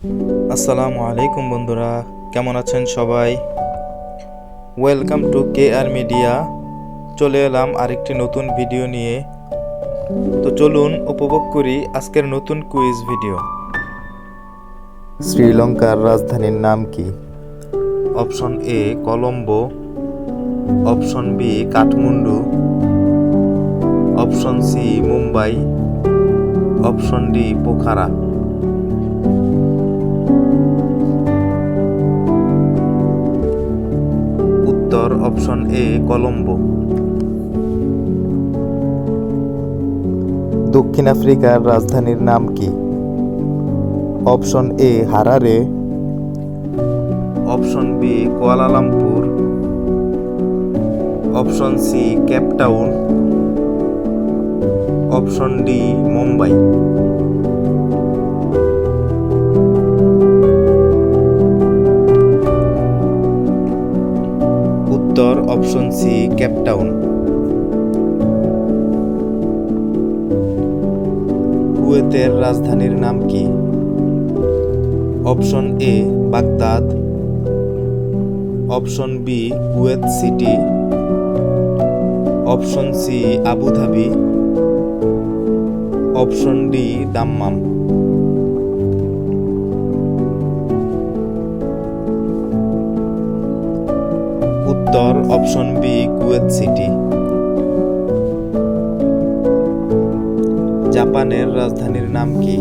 আসসালামু আলাইকুম বন্ধুরা, কেমন আছেন সবাই? Welcome to K R media. চলে এলাম আরেকটি নতুন ভিডিও নিয়ে। তো চলুন উপভোগ করি আজকের নতুন কুইজ ভিডিও। শ্রীলঙ্কার রাজধানীর নাম কি? Option A Colombo, option B Kathmandu, option C Mumbai, option D Pokhara. উত্তর অপশন এ কলম্বো। দক্ষিণ আফ্রিকার রাজধানীর নাম কি? Option A Harare, option B Kuala Lumpur, option C Cape Town, option D Mumbai. উত্তর অপশন সি কেপটাউন। কুয়েতের রাজধানীর নাম কি? Option A Baghdad, option B Kuwait City, option C Abu Dhabi, option D Dammam. উত্তর অপশন বি কুয়েত সিটি। জাপানের রাজধানীর নাম কি?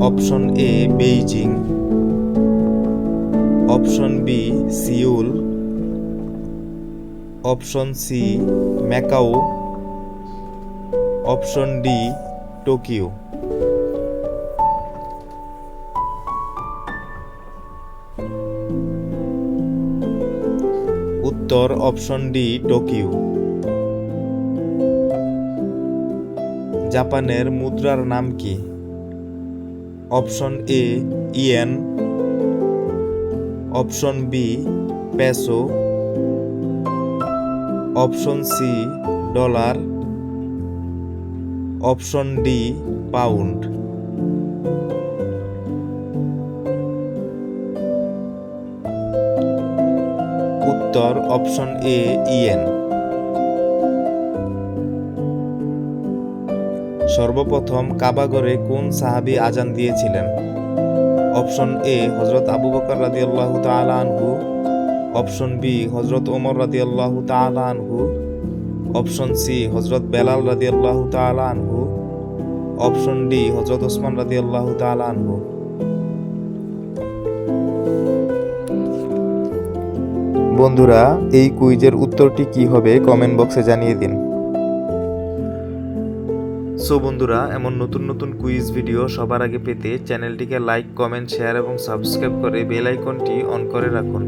Option A Beijing, option B Seoul, option C Macau, option D Tokyo. উত্তর অপশন ডি টোকিও। জাপানের মুদ্রার নাম কি? Option A yen, option B peso, option C dollar, option D pound. উত্তর অপশন এ ইয়েন। সর্বপ্রথম কাবাগরে কোন সাহাবী আজান দিয়েছিলেন? অপশন এ হযরত আবু বকর রাদিয়াল্লাহু তাআলা আনহু, অপশন বি হযরত ওমর রাদিয়াল্লাহু তাআলা আনহু, অপশন সি হযরত বেলাল রাদিয়াল্লাহু তাআলা আনহু, অপশন ডি হযরত ওসমান রাদিয়াল্লাহু তাআলা আনহু। বন্ধুরা, এই কুইজের উত্তরটি কি হবে কমেন্ট বক্সে জানিয়ে দিন। সো বন্ধুরা, এমন নতুন নতুন কুইজ ভিডিও সবার আগে পেতে চ্যানেলটিকে লাইক, কমেন্ট, শেয়ার এবং সাবস্ক্রাইব করে বেল আইকনটি অন করে রাখুন।